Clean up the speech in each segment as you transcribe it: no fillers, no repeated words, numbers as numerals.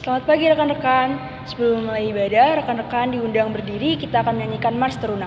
Selamat pagi rekan-rekan. Sebelum mulai ibadah, rekan-rekan diundang berdiri, kita akan menyanyikan Mars Teruna.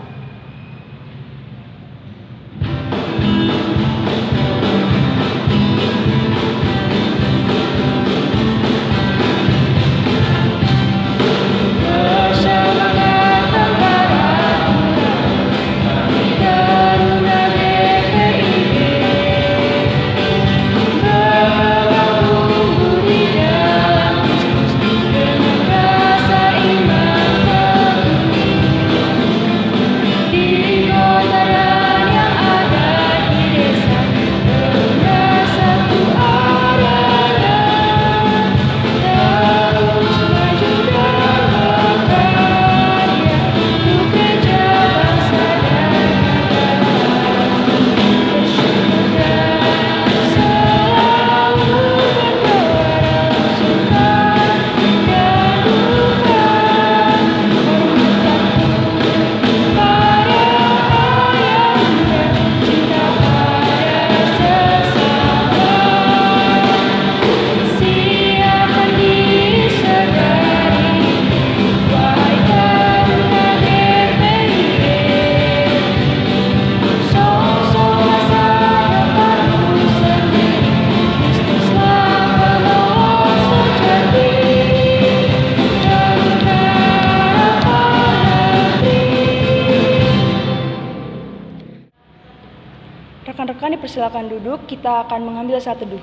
Rekan-rekan dipersilakan duduk, kita akan mengambil saat teduh.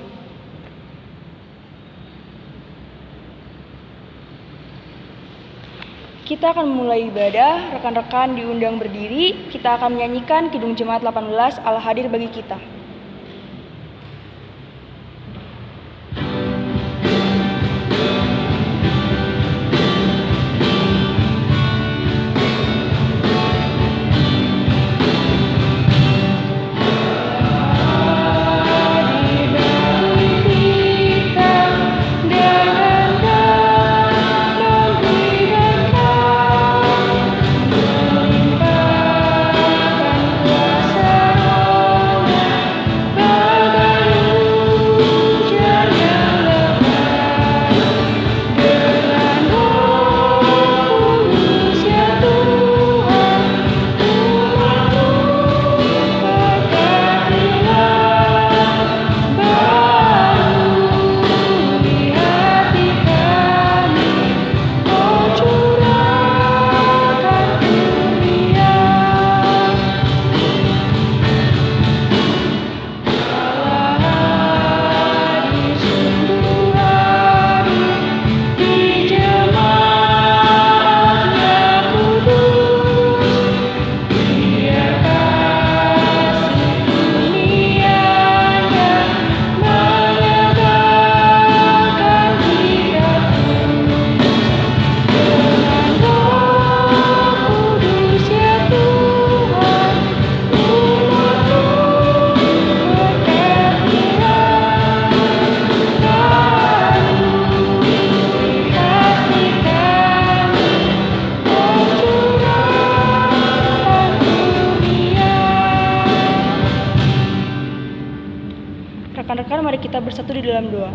Kita akan memulai ibadah, rekan-rekan diundang berdiri, kita akan menyanyikan Kidung Jemaat 18, Allah hadir bagi kita. Rekan-rekan, mari kita bersatu di dalam doa.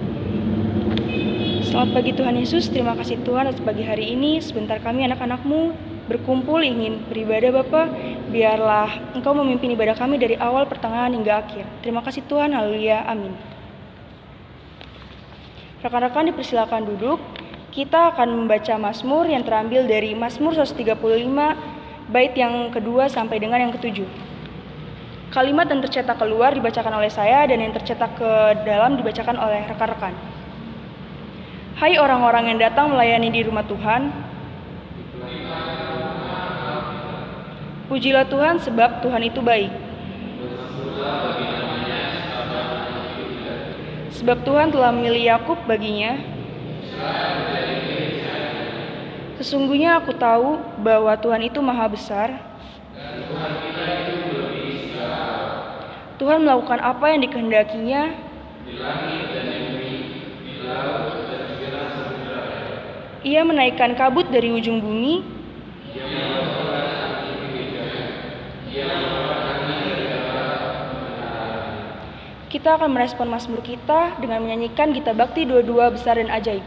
Selamat pagi Tuhan Yesus, terima kasih Tuhan atas pagi hari ini. Sebentar kami anak-anak-Mu berkumpul ingin beribadah Bapa. Biarlah Engkau memimpin ibadah kami dari awal, pertengahan hingga akhir. Terima kasih Tuhan, haleluya, amin. Rekan-rekan dipersilakan duduk. Kita akan membaca Mazmur yang terambil dari Mazmur 135, bait yang kedua sampai dengan yang ketujuh. Kalimat yang tercetak keluar dibacakan oleh saya dan yang tercetak ke dalam dibacakan oleh rekan-rekan. Hai orang-orang yang datang melayani di rumah Tuhan, pujilah Tuhan sebab Tuhan itu baik. Sebab Tuhan telah memilih Yakub baginya. Sesungguhnya aku tahu bahwa Tuhan itu maha besar. Tuhan melakukan apa yang dikehendakinya di langit dan di bumi, di laut dan di segala samudera. Ia menaikkan kabut dari ujung bumi. Ia membawa angin dari barat kebenaran. Kita akan merespon Mazmur kita dengan menyanyikan Gita Bakti 22 Besar dan Ajaib.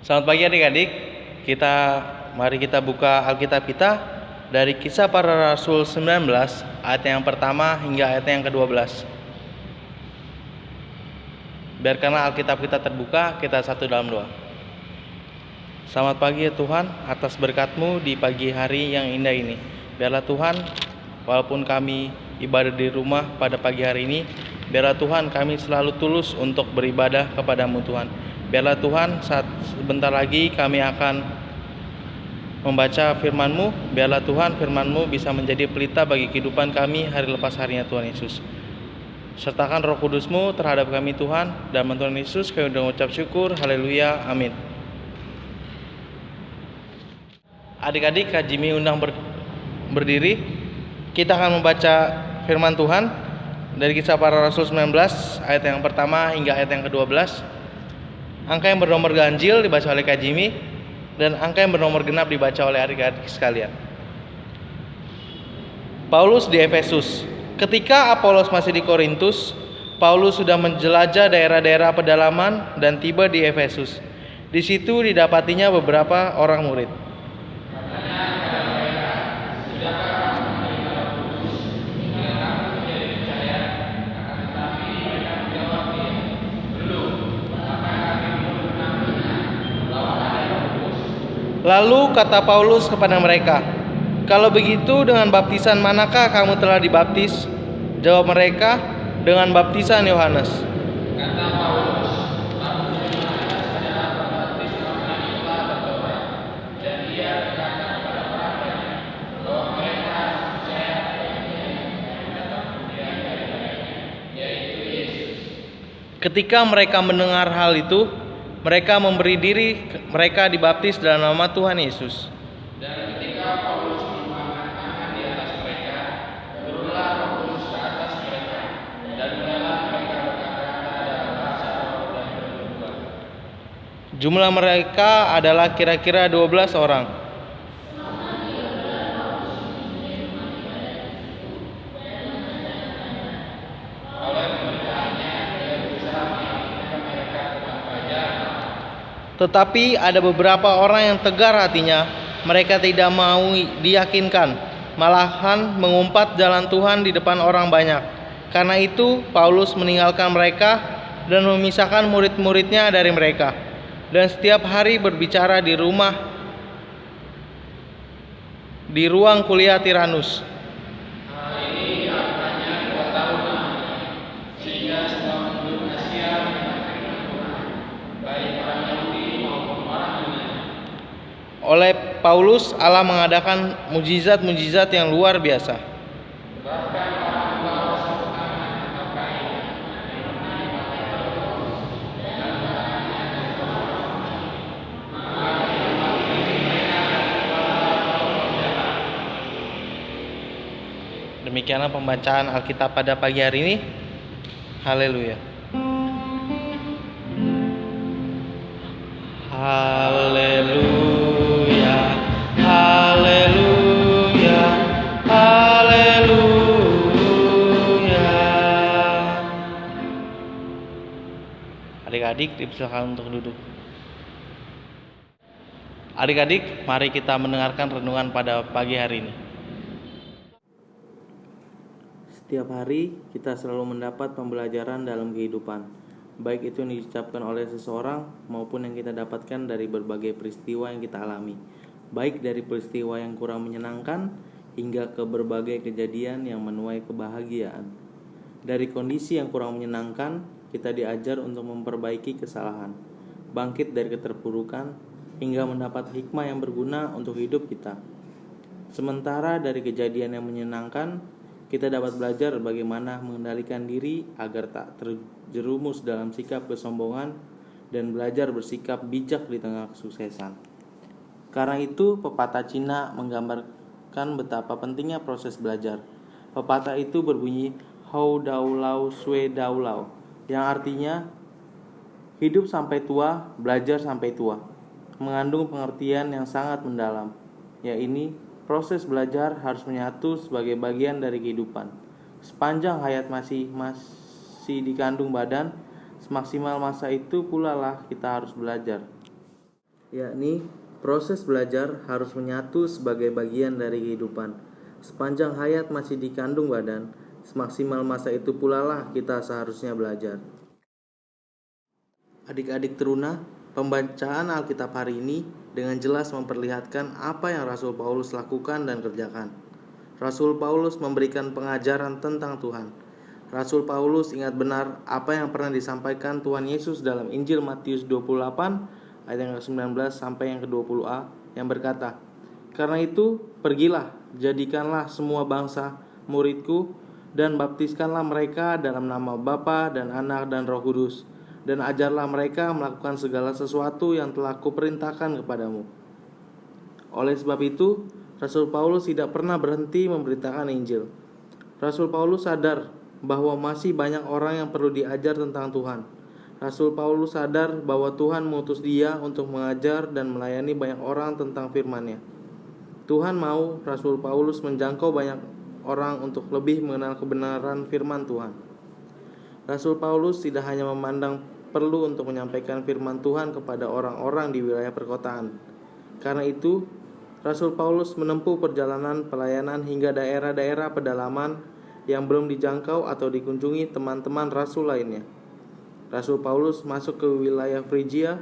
Selamat pagi adik-adik. Mari kita buka Alkitab kita dari Kisah Para Rasul 19 ayat yang pertama hingga ayat yang ke-12. Biarkanlah Alkitab kita terbuka, kita satu dalam doa. Selamat pagi ya Tuhan, atas berkat-Mu di pagi hari yang indah ini. Biarlah Tuhan, walaupun kami ibadah di rumah pada pagi hari ini, biarlah Tuhan kami selalu tulus untuk beribadah kepadamu Tuhan. Biarlah Tuhan, saat sebentar lagi kami akan membaca firman-Mu. Biarlah Tuhan firman-Mu bisa menjadi pelita bagi kehidupan kami hari lepas harinya Tuhan Yesus. Sertakan Roh Kudus-Mu terhadap kami Tuhan. Dalam Tuhan Yesus kami mengucap syukur. Haleluya. Amin. Adik-adik, Kak Jimmy undang berdiri. Kita akan membaca firman Tuhan dari Kisah Para Rasul 19 ayat yang pertama hingga ayat yang ke-12. Angka yang bernomor ganjil dibaca oleh Kak Jimmy, dan angka yang bernomor genap dibaca oleh adik-adik sekalian. Paulus di Efesus. Ketika Apolos masih di Korintus, Paulus sudah menjelajah daerah-daerah pedalaman dan tiba di Efesus. Di situ didapatinya beberapa orang murid. Lalu kata Paulus kepada mereka, "Kalau begitu dengan baptisan manakah kamu telah dibaptis?" Jawab mereka, "Dengan baptisan Yohanes." Ketika mereka mendengar hal itu, mereka memberi diri, mereka dibaptis dalam nama Tuhan Yesus. Dan ketika Paulus menuangkan tangan di atas mereka, turunlah Roh Kudus ke atas mereka, dan mulailah mereka berkata-kata dalam bahasa roh dan bernubuat. Jumlah mereka adalah kira-kira 12 orang. Tetapi ada beberapa orang yang tegar hatinya, mereka tidak mau diyakinkan, malahan mengumpat jalan Tuhan di depan orang banyak. Karena itu Paulus meninggalkan mereka dan memisahkan murid-muridnya dari mereka, dan setiap hari berbicara di ruang kuliah Tiranus. Oleh Paulus, Allah mengadakan mujizat-mujizat yang luar biasa. Demikianlah pembacaan Alkitab pada pagi hari ini. Haleluya. Haleluya. Haleluya, haleluya. Adik-adik dipersilakan untuk duduk. Adik-adik, mari kita mendengarkan renungan pada pagi hari ini. Setiap hari kita selalu mendapat pembelajaran dalam kehidupan, baik itu yang diucapkan oleh seseorang maupun yang kita dapatkan dari berbagai peristiwa yang kita alami. Baik dari peristiwa yang kurang menyenangkan hingga ke berbagai kejadian yang menuai kebahagiaan. Dari kondisi yang kurang menyenangkan, kita diajar untuk memperbaiki kesalahan, bangkit dari keterpurukan, hingga mendapat hikmah yang berguna untuk hidup kita. Sementara dari kejadian yang menyenangkan, kita dapat belajar bagaimana mengendalikan diri agar tak terjerumus dalam sikap kesombongan dan belajar bersikap bijak di tengah kesuksesan. Karena itu, pepatah Cina menggambarkan betapa pentingnya proses belajar. Pepatah itu berbunyi Hou Dao Lao Sui Dao Lao, yang artinya hidup sampai tua, belajar sampai tua, mengandung pengertian yang sangat mendalam. Yaitu proses belajar harus menyatu sebagai bagian dari kehidupan. Sepanjang hayat masih dikandung badan, semaksimal masa itu pula lah kita harus belajar. yakni proses belajar harus menyatu sebagai bagian dari kehidupan. Sepanjang hayat masih dikandung badan, semaksimal masa itu pula lah kita seharusnya belajar. Adik-adik teruna, pembacaan Alkitab hari ini dengan jelas memperlihatkan apa yang Rasul Paulus lakukan dan kerjakan. Rasul Paulus memberikan pengajaran tentang Tuhan. Rasul Paulus ingat benar apa yang pernah disampaikan Tuhan Yesus dalam Injil Matius 28 ayat yang ke-19 sampai yang ke-20a yang berkata, "Karena itu, pergilah, jadikanlah semua bangsa muridku dan baptiskanlah mereka dalam nama Bapa dan Anak dan Roh Kudus, dan ajarlah mereka melakukan segala sesuatu yang telah kuperintahkan kepadamu." Oleh sebab itu, Rasul Paulus tidak pernah berhenti memberitakan Injil. Rasul Paulus sadar bahwa masih banyak orang yang perlu diajar tentang Tuhan. Rasul Paulus sadar bahwa Tuhan mengutus dia untuk mengajar dan melayani banyak orang tentang firman-Nya. Tuhan mau Rasul Paulus menjangkau banyak orang untuk lebih mengenal kebenaran firman Tuhan. Rasul Paulus tidak hanya memandang perlu untuk menyampaikan firman Tuhan kepada orang-orang di wilayah perkotaan. Karena itu, Rasul Paulus menempuh perjalanan pelayanan hingga daerah-daerah pedalaman yang belum dijangkau atau dikunjungi teman-teman rasul lainnya. Rasul Paulus masuk ke wilayah Frigia,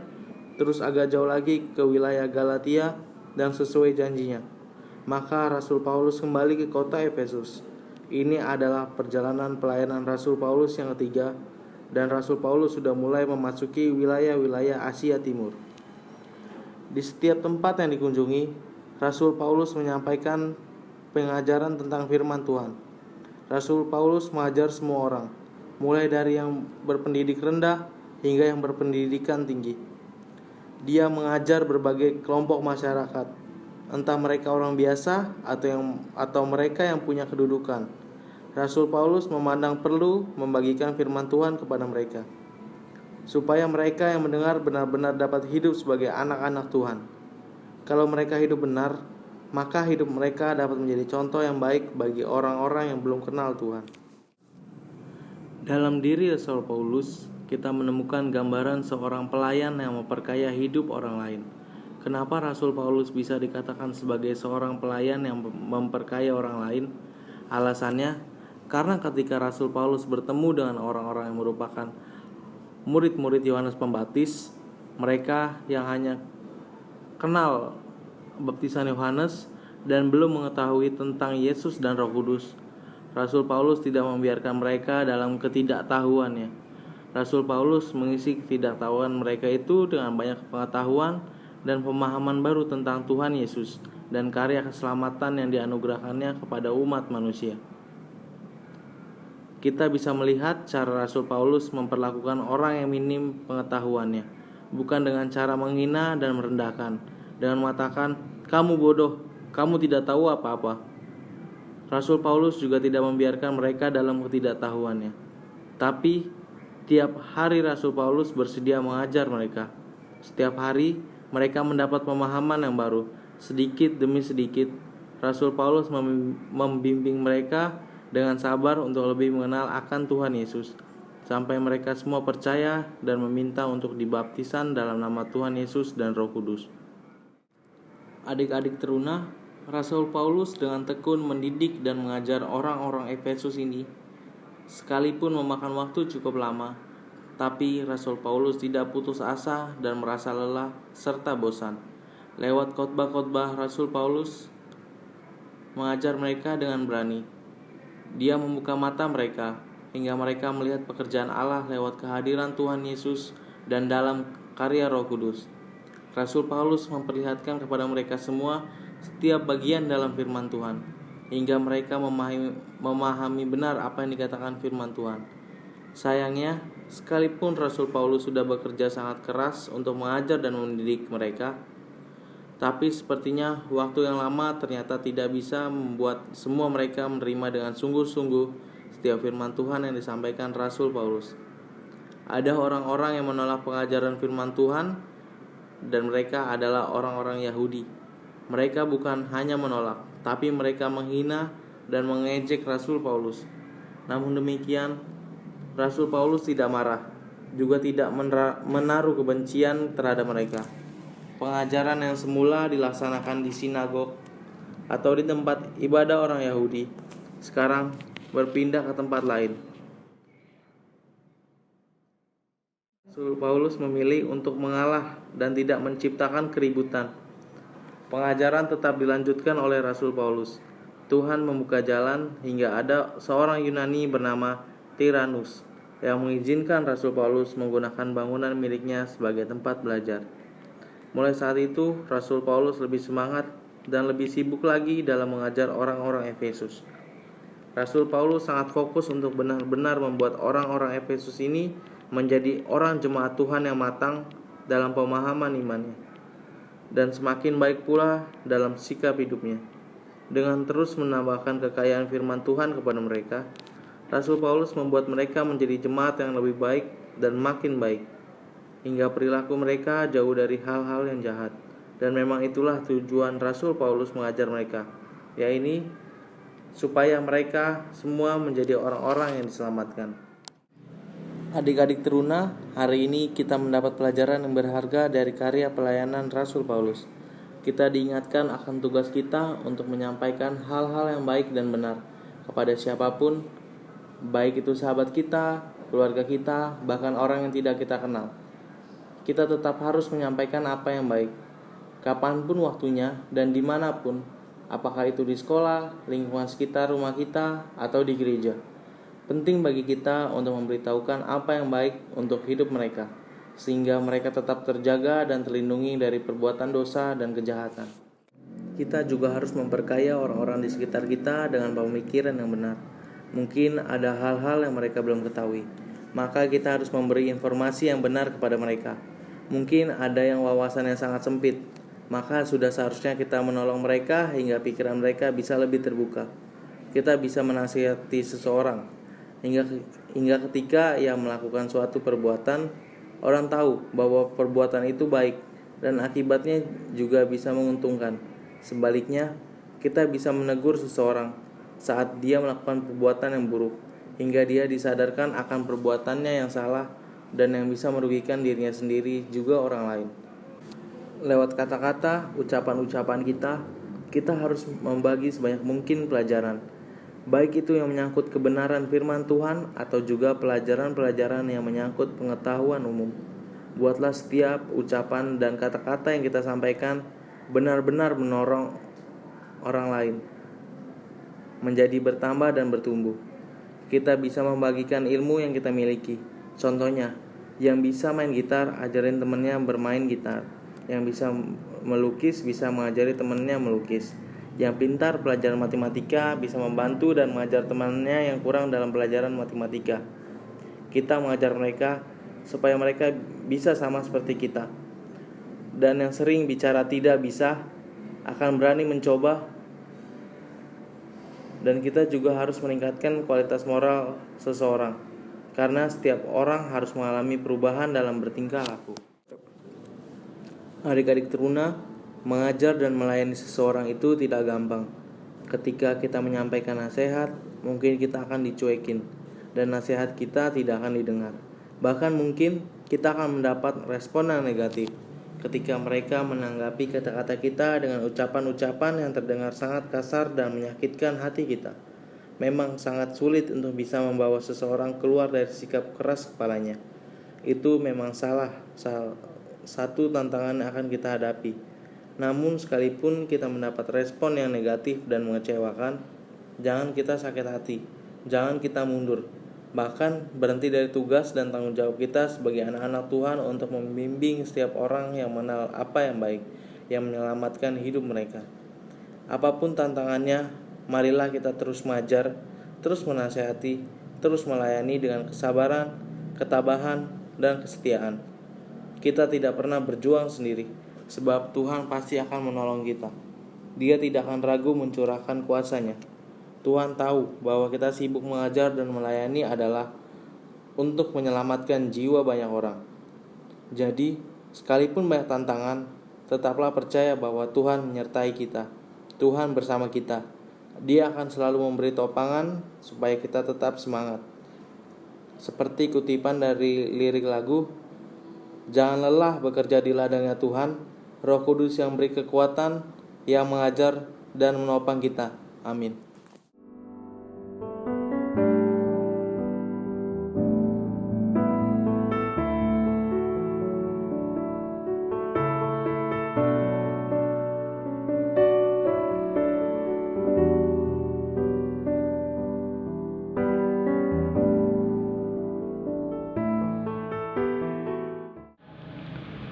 terus agak jauh lagi ke wilayah Galatia, dan sesuai janjinya, maka Rasul Paulus kembali ke kota Efesus. Ini adalah perjalanan pelayanan Rasul Paulus yang ketiga, dan Rasul Paulus sudah mulai memasuki wilayah-wilayah Asia Timur. Di setiap tempat yang dikunjungi, Rasul Paulus menyampaikan pengajaran tentang firman Tuhan. Rasul Paulus mengajar semua orang, mulai dari yang berpendidik rendah hingga yang berpendidikan tinggi. Dia mengajar berbagai kelompok masyarakat, entah mereka orang biasa atau mereka yang punya kedudukan. Rasul Paulus memandang perlu membagikan firman Tuhan kepada mereka, supaya mereka yang mendengar benar-benar dapat hidup sebagai anak-anak Tuhan. Kalau mereka hidup benar, maka hidup mereka dapat menjadi contoh yang baik bagi orang-orang yang belum kenal Tuhan. Dalam diri Rasul Paulus, kita menemukan gambaran seorang pelayan yang memperkaya hidup orang lain. Kenapa Rasul Paulus bisa dikatakan sebagai seorang pelayan yang memperkaya orang lain? Alasannya, karena ketika Rasul Paulus bertemu dengan orang-orang yang merupakan murid-murid Yohanes Pembaptis, mereka yang hanya kenal baptisan Yohanes dan belum mengetahui tentang Yesus dan Roh Kudus, Rasul Paulus tidak membiarkan mereka dalam ketidaktahuannya. Rasul Paulus mengisi ketidaktahuan mereka itu dengan banyak pengetahuan dan pemahaman baru tentang Tuhan Yesus dan karya keselamatan yang dianugerahkannya kepada umat manusia. Kita bisa melihat cara Rasul Paulus memperlakukan orang yang minim pengetahuannya, bukan dengan cara menghina dan merendahkan, dengan mengatakan, "Kamu bodoh, kamu tidak tahu apa-apa." Rasul Paulus juga tidak membiarkan mereka dalam ketidaktahuannya. Tapi, tiap hari Rasul Paulus bersedia mengajar mereka. Setiap hari, mereka mendapat pemahaman yang baru. Sedikit demi sedikit, Rasul Paulus membimbing mereka dengan sabar untuk lebih mengenal akan Tuhan Yesus, sampai mereka semua percaya dan meminta untuk dibaptisan dalam nama Tuhan Yesus dan Roh Kudus. Adik-adik teruna, Rasul Paulus dengan tekun mendidik dan mengajar orang-orang Efesus ini. Sekalipun memakan waktu cukup lama, tapi Rasul Paulus tidak putus asa dan merasa lelah serta bosan. Lewat khotbah-khotbah, Rasul Paulus mengajar mereka dengan berani. Dia membuka mata mereka hingga mereka melihat pekerjaan Allah lewat kehadiran Tuhan Yesus dan dalam karya Roh Kudus. Rasul Paulus memperlihatkan kepada mereka semua setiap bagian dalam firman Tuhan, hingga mereka memahami benar apa yang dikatakan firman Tuhan. Sayangnya, sekalipun Rasul Paulus sudah bekerja sangat keras untuk mengajar dan mendidik mereka, tapi sepertinya waktu yang lama ternyata tidak bisa membuat semua mereka menerima dengan sungguh-sungguh setiap firman Tuhan yang disampaikan Rasul Paulus. Ada orang-orang yang menolak pengajaran firman Tuhan, dan mereka adalah orang-orang Yahudi. Mereka bukan hanya menolak, tapi mereka menghina dan mengejek Rasul Paulus. Namun demikian, Rasul Paulus tidak marah, juga tidak menaruh kebencian terhadap mereka. Pengajaran yang semula dilaksanakan di sinagog atau di tempat ibadah orang Yahudi sekarang berpindah ke tempat lain. Rasul Paulus memilih untuk mengalah dan tidak menciptakan keributan. Pengajaran tetap dilanjutkan oleh Rasul Paulus. Tuhan membuka jalan hingga ada seorang Yunani bernama Tiranus yang mengizinkan Rasul Paulus menggunakan bangunan miliknya sebagai tempat belajar. Mulai saat itu, Rasul Paulus lebih semangat dan lebih sibuk lagi dalam mengajar orang-orang Efesus. Rasul Paulus sangat fokus untuk benar-benar membuat orang-orang Efesus ini menjadi orang jemaat Tuhan yang matang dalam pemahaman imannya, dan semakin baik pula dalam sikap hidupnya. Dengan terus menambahkan kekayaan firman Tuhan kepada mereka, Rasul Paulus membuat mereka menjadi jemaat yang lebih baik dan makin baik, hingga perilaku mereka jauh dari hal-hal yang jahat. Dan memang itulah tujuan Rasul Paulus mengajar mereka, yaitu supaya mereka semua menjadi orang-orang yang diselamatkan. Adik-adik teruna, hari ini kita mendapat pelajaran yang berharga dari karya pelayanan Rasul Paulus. Kita diingatkan akan tugas kita untuk menyampaikan hal-hal yang baik dan benar kepada siapapun, baik itu sahabat kita, keluarga kita, bahkan orang yang tidak kita kenal. Kita tetap harus menyampaikan apa yang baik, kapanpun waktunya dan dimanapun, apakah itu di sekolah, lingkungan sekitar rumah kita, atau di gereja. Penting bagi kita untuk memberitahukan apa yang baik untuk hidup mereka, sehingga mereka tetap terjaga dan terlindungi dari perbuatan dosa dan kejahatan. Kita juga harus memperkaya orang-orang di sekitar kita dengan pemikiran yang benar. Mungkin ada hal-hal yang mereka belum ketahui, maka kita harus memberi informasi yang benar kepada mereka. Mungkin ada yang wawasannya sangat sempit, maka sudah seharusnya kita menolong mereka hingga pikiran mereka bisa lebih terbuka. Kita bisa menasihati seseorang hingga ketika ia melakukan suatu perbuatan, orang tahu bahwa perbuatan itu baik dan akibatnya juga bisa menguntungkan. Sebaliknya, kita bisa menegur seseorang saat dia melakukan perbuatan yang buruk, hingga dia disadarkan akan perbuatannya yang salah dan yang bisa merugikan dirinya sendiri juga orang lain. Lewat kata-kata, ucapan-ucapan kita harus membagi sebanyak mungkin pelajaran, baik itu yang menyangkut kebenaran firman Tuhan atau juga pelajaran-pelajaran yang menyangkut pengetahuan umum. Buatlah setiap ucapan dan kata-kata yang kita sampaikan benar-benar menolong orang lain menjadi bertambah dan bertumbuh. Kita bisa membagikan ilmu yang kita miliki. Contohnya, yang bisa main gitar, ajarin temennya bermain gitar. Yang bisa melukis, bisa mengajari temennya melukis. Yang pintar pelajaran matematika, bisa membantu dan mengajar temannya yang kurang dalam pelajaran matematika. Kita mengajar mereka supaya mereka bisa sama seperti kita. Dan yang sering bicara tidak bisa, akan berani mencoba. Dan kita juga harus meningkatkan kualitas moral seseorang, karena setiap orang harus mengalami perubahan dalam bertingkah laku. Adik-adik teruna, mengajar dan melayani seseorang itu tidak gampang. Ketika kita menyampaikan nasihat, mungkin kita akan dicuekin, dan nasihat kita tidak akan didengar. Bahkan mungkin kita akan mendapat respon yang negatif ketika mereka menanggapi kata-kata kita dengan ucapan-ucapan yang terdengar sangat kasar dan menyakitkan hati kita. Memang sangat sulit untuk bisa membawa seseorang keluar dari sikap keras kepalanya. Itu memang salah satu tantangan yang akan kita hadapi. Namun sekalipun kita mendapat respon yang negatif dan mengecewakan, jangan kita sakit hati, jangan kita mundur. Bahkan berhenti dari tugas dan tanggung jawab kita sebagai anak-anak Tuhan untuk membimbing setiap orang yang mengenal apa yang baik, yang menyelamatkan hidup mereka. Apapun tantangannya, marilah kita terus mengajar, terus menasihati, terus melayani dengan kesabaran, ketabahan, dan kesetiaan. Kita tidak pernah berjuang sendiri, sebab Tuhan pasti akan menolong kita. Dia tidak akan ragu mencurahkan kuasa-Nya. Tuhan tahu bahwa kita sibuk mengajar dan melayani adalah untuk menyelamatkan jiwa banyak orang. Jadi, sekalipun banyak tantangan, tetaplah percaya bahwa Tuhan menyertai kita. Tuhan bersama kita. Dia akan selalu memberi topangan supaya kita tetap semangat. Seperti kutipan dari lirik lagu, "Jangan lelah bekerja di ladangnya Tuhan, Roh Kudus yang beri kekuatan, yang mengajar dan menopang kita. Amin.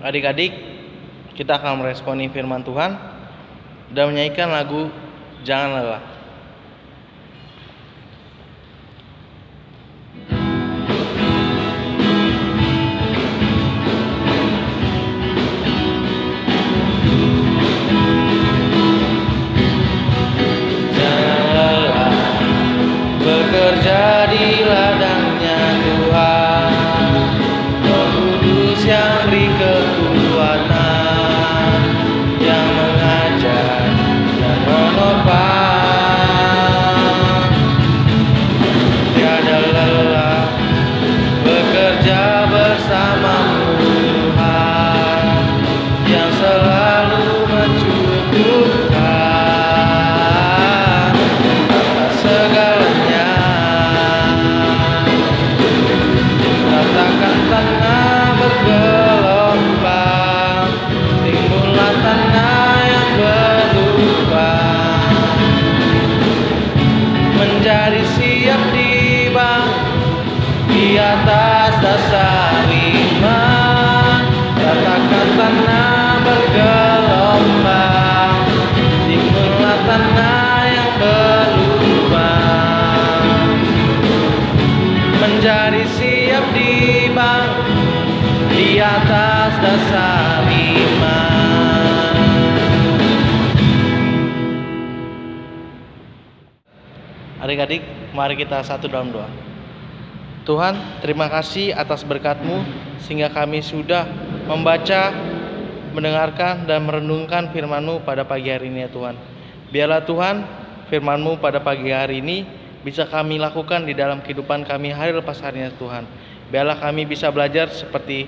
Adik-adik, kita akan meresponi firman Tuhan dan menyanyikan lagu Jangan Lelah. Jangan lelah bekerja di ladangnya Tuhan, Roh Kudus yang beri kekuatan, yang mengajar dan menopang. Tiada lelah bekerja bersamamu Tuhan, yang selalu mencukupkan atas segalanya. Ratakan tanah bergelombang, timbullah tanah yang berlubang, menjadi siap dibangun di atas dasar iman. Ratakan tanah bergelombang, timbullah tanah yang berlubang, menjadi siap dibangun di atas dasar iman. Adik-adik, mari kita satu dalam doa. Tuhan, terima kasih atas berkat-Mu sehingga kami sudah membaca, mendengarkan, dan merenungkan firman-Mu pada pagi hari ini ya Tuhan. Biarlah Tuhan, firman-Mu pada pagi hari ini bisa kami lakukan di dalam kehidupan kami hari lepas harinya Tuhan. Biarlah kami bisa belajar seperti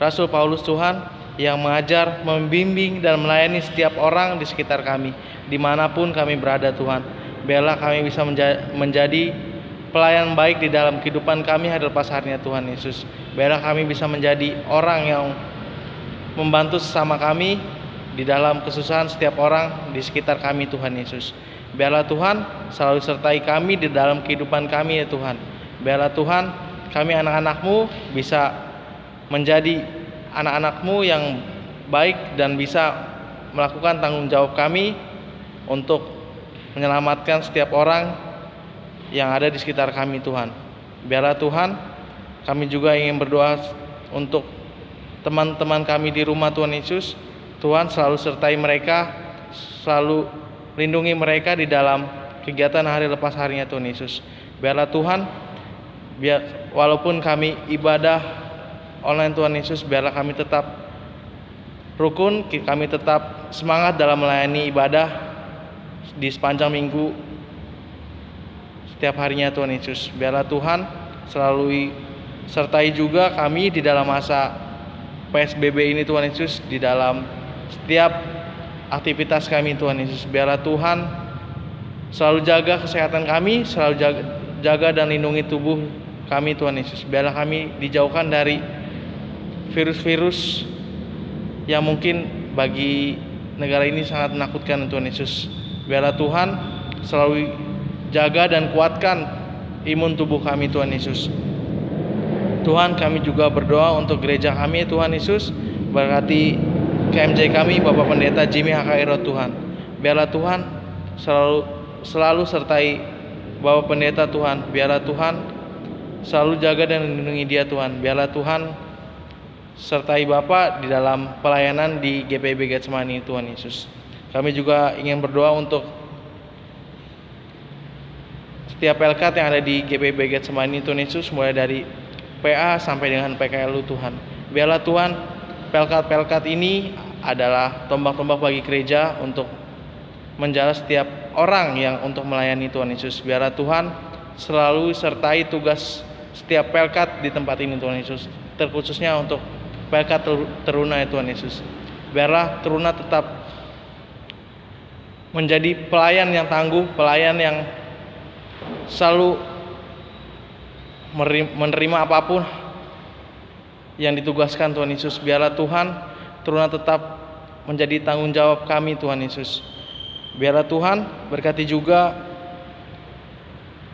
Rasul Paulus Tuhan, yang mengajar, membimbing, dan melayani setiap orang di sekitar kami, dimanapun kami berada Tuhan. Biarlah kami bisa menjadi pelayan baik di dalam kehidupan kami hari lepas harinya Tuhan Yesus. Biarlah kami bisa menjadi orang yang membantu sesama kami di dalam kesusahan setiap orang di sekitar kami Tuhan Yesus. Biarlah Tuhan selalu sertai kami di dalam kehidupan kami ya Tuhan. Biarlah Tuhan kami anak-anak-Mu bisa menjadi anak-anak-Mu yang baik dan bisa melakukan tanggung jawab kami untuk menyelamatkan setiap orang yang ada di sekitar kami Tuhan. Biarlah Tuhan kami juga ingin berdoa untuk teman-teman kami di rumah Tuhan Yesus. Tuhan selalu sertai mereka, selalu lindungi mereka di dalam kegiatan hari lepas harinya Tuhan Yesus. Biarlah Tuhan, walaupun kami ibadah online Tuhan Yesus, biarlah kami tetap rukun, kami tetap semangat dalam melayani ibadah di sepanjang minggu setiap harinya Tuhan Yesus. Biarlah Tuhan selalu sertai juga kami di dalam masa PSBB ini Tuhan Yesus, di dalam setiap aktivitas kami Tuhan Yesus. Biarlah Tuhan selalu jaga kesehatan kami, selalu jaga dan lindungi tubuh kami Tuhan Yesus. Biarlah kami dijauhkan dari virus-virus yang mungkin bagi negara ini sangat menakutkan Tuhan Yesus. Biarlah Tuhan selalu jaga dan kuatkan imun tubuh kami Tuhan Yesus. Tuhan, kami juga berdoa untuk gereja kami Tuhan Yesus. Berkati KMJ kami Bapak Pendeta Jimmy Hakairo Tuhan. Biarlah Tuhan selalu sertai Bapak Pendeta Tuhan. Biarlah Tuhan selalu jaga dan melindungi dia Tuhan. Biarlah Tuhan sertai Bapak di dalam pelayanan di GPIB Getsemani Tuhan Yesus. Kami juga ingin berdoa untuk setiap pelkat yang ada di GPIB Getsemani Tuhan Yesus, mulai dari PA sampai dengan PKLU Tuhan. Biarlah Tuhan pelkat-pelkat ini adalah tombak-tombak bagi gereja untuk menjala setiap orang yang untuk melayani Tuhan Yesus. Biarlah Tuhan selalu sertai tugas setiap pelkat di tempat ini Tuhan Yesus, terkhususnya untuk pelkat teruna Tuhan Yesus. Biarlah Truna tetap menjadi pelayan yang tangguh, pelayan yang selalu menerima apapun yang ditugaskan Tuhan Yesus. Biarlah Tuhan, Truna tetap menjadi tanggung jawab kami Tuhan Yesus. Biarlah Tuhan berkati juga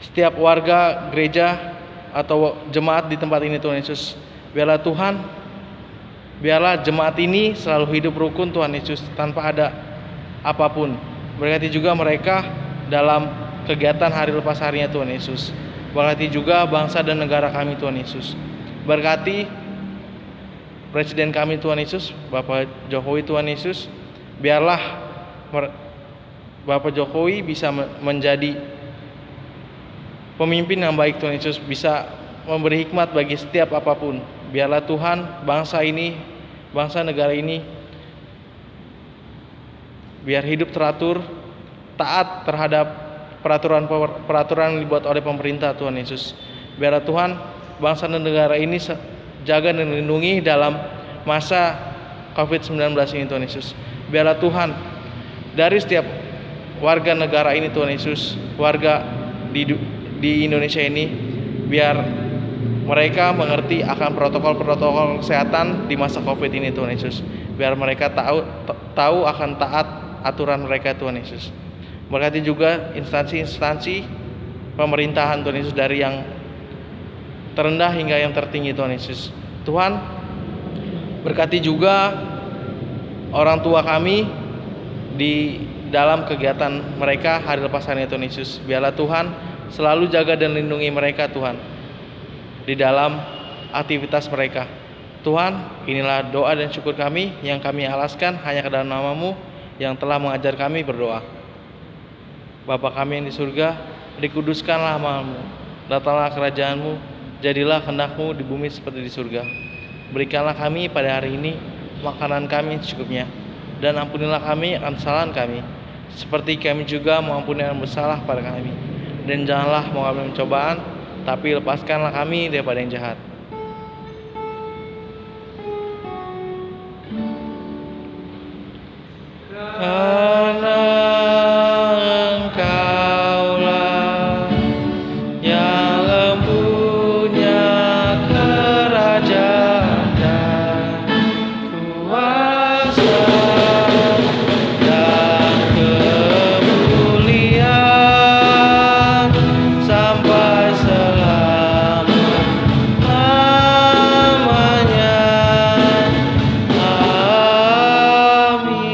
setiap warga gereja atau jemaat di tempat ini Tuhan Yesus. Biarlah Tuhan, biarlah jemaat ini selalu hidup rukun Tuhan Yesus tanpa ada apapun. Berkati juga mereka dalam kegiatan hari lepas harinya Tuhan Yesus. Berkati juga bangsa dan negara kami Tuhan Yesus. Berkati Presiden kami Tuhan Yesus, Bapak Jokowi Tuhan Yesus. Biarlah Bapak Jokowi bisa menjadi pemimpin yang baik Tuhan Yesus, bisa memberi hikmat bagi setiap apapun. Biarlah Tuhan bangsa ini, bangsa negara ini, biar hidup teratur, taat terhadap peraturan yang dibuat oleh pemerintah Tuhan Yesus. Biarlah Tuhan bangsa dan negara ini jaga dan lindungi dalam masa COVID-19 ini Tuhan Yesus. Biarlah Tuhan dari setiap warga negara ini Tuhan Yesus, warga di Indonesia ini, biar mereka mengerti akan protokol-protokol kesehatan di masa COVID ini Tuhan Yesus. Biar mereka tahu akan taat aturan mereka Tuhan Yesus. Berkati juga instansi-instansi pemerintahan Tuhan Yesus, dari yang terendah hingga yang tertinggi Tuhan Yesus. Tuhan berkati juga orang tua kami di dalam kegiatan mereka hari lepas harinya Tuhan Yesus. Biarlah Tuhan selalu jaga dan lindungi mereka Tuhan di dalam aktivitas mereka. Tuhan, inilah doa dan syukur kami yang kami alaskan hanya ke dalam nama-Mu yang telah mengajar kami berdoa. Bapa kami yang di surga, dikuduskanlah nama-Mu, datanglah kerajaan-Mu, jadilah kehendak-Mu di bumi seperti di surga. Berikanlah kami pada hari ini makanan kami secukupnya, dan ampunilah kami akan kesalahan kami, seperti kami juga mengampuni yang bersalah pada kami. Dan janganlah mengambil pencobaan, tapi lepaskanlah kami daripada yang jahat. Karena Engkaulah yang empunya kerajaan dan kuasa dan kemuliaan sampai selama-lamanya. Amin.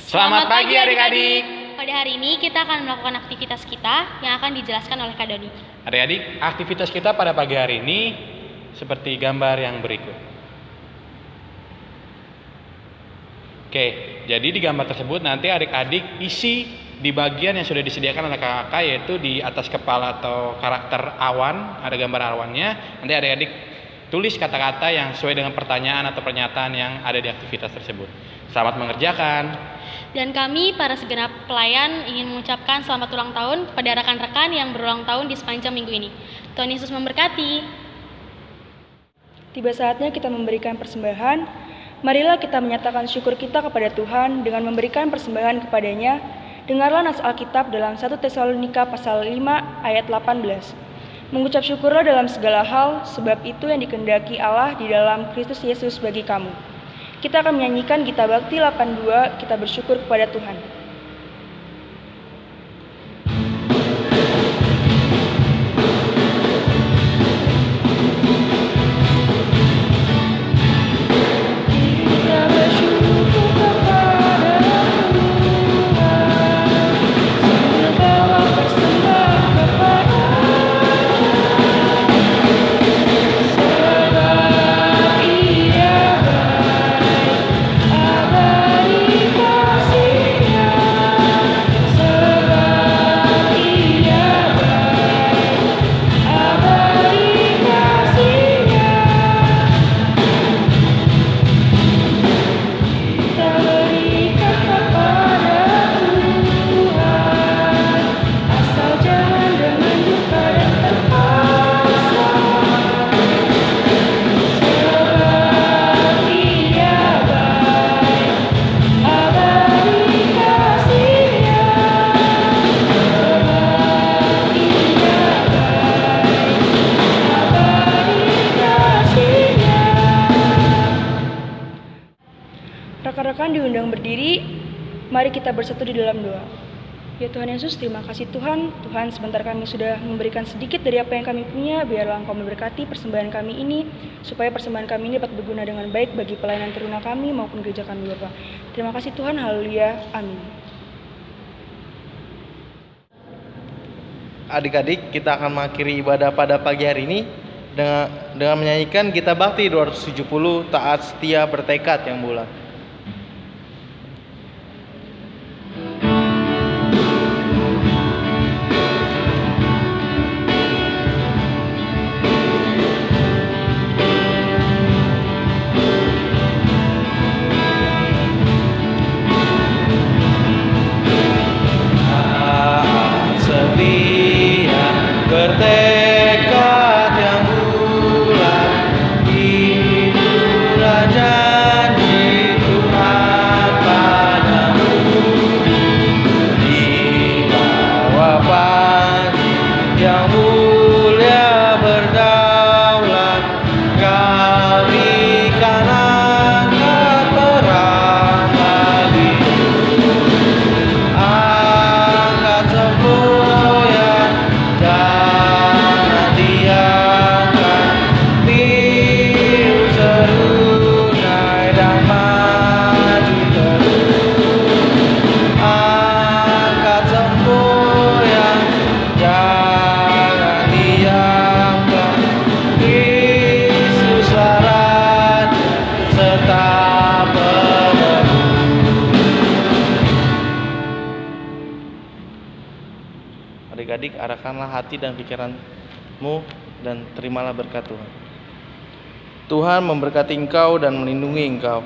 Selamat pagi adik-adik. Pada hari ini kita akan melakukan aktivitas kita yang akan dijelaskan oleh Kak Doni. Adik-adik, aktivitas kita pada pagi hari ini seperti gambar yang berikut. Oke, jadi di gambar tersebut nanti adik-adik isi di bagian yang sudah disediakan oleh kakak, yaitu di atas kepala atau karakter awan, ada gambar awannya. Nanti adik-adik tulis kata-kata yang sesuai dengan pertanyaan atau pernyataan yang ada di aktivitas tersebut. Selamat mengerjakan. Dan kami, para segenap pelayan, ingin mengucapkan selamat ulang tahun kepada rekan-rekan yang berulang tahun di sepanjang minggu ini. Tuhan Yesus memberkati. Tiba saatnya kita memberikan persembahan. Marilah kita menyatakan syukur kita kepada Tuhan dengan memberikan persembahan kepadanya. Dengarlah nas Alkitab dalam 1 Tesalonika pasal 5 ayat 18. Mengucap syukurlah dalam segala hal, sebab itu yang dikehendaki Allah di dalam Kristus Yesus bagi kamu. Kita akan menyanyikan Gita Bakti 82, kita bersyukur kepada Tuhan. Kita bersyukur kepada Tuhan, segala persembahan kepada sebab Ia baik, abadi kasih-Nya. berdiri, mari kita bersatu di dalam doa. Ya Tuhan Yesus, terima kasih Tuhan. Tuhan, sebentar kami sudah memberikan sedikit dari apa yang kami punya. Biarlah Engkau memberkati persembahan kami ini, supaya persembahan kami ini dapat berguna dengan baik bagi pelayanan teruna kami maupun gereja kami, Bapa. Terima kasih Tuhan, haleluya, amin. Adik-adik, kita akan mengakhiri ibadah pada pagi hari ini dengan menyanyikan Gita Bakti 270, Taat Setia Bertekad yang bulat. Bertekad yang bulat, itulah janji Tuhan padamu. Di bawah panji yang mulia berdaulat, kami kan angkat perang lagi. Angkat semboyan, jangan diangkat, tiup serunai dan maju terus. Angkat semboyan, jangan diangkat, Yesuslah Raja serta penebus. Adik-adik, arahkanlah hati dan pikiranmu dan terimalah berkat Tuhan. Tuhan memberkati engkau dan melindungi engkau.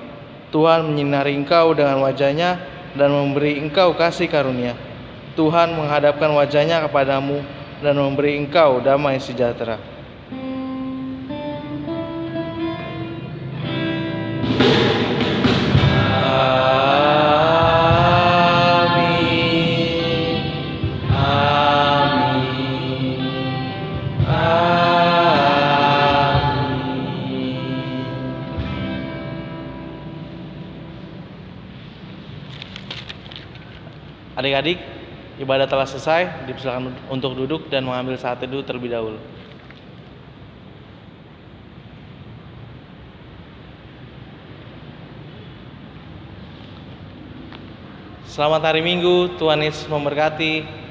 Tuhan menyinari engkau dengan wajahnya dan memberi engkau kasih karunia. Tuhan menghadapkan wajahnya kepadamu dan memberi engkau damai sejahtera. Amin. Amin. Amin. Adik-adik, ibadah telah selesai. Dipersilakan untuk duduk dan mengambil saat teduh terlebih dahulu. Selamat hari Minggu, Tuhan Yesus memberkati.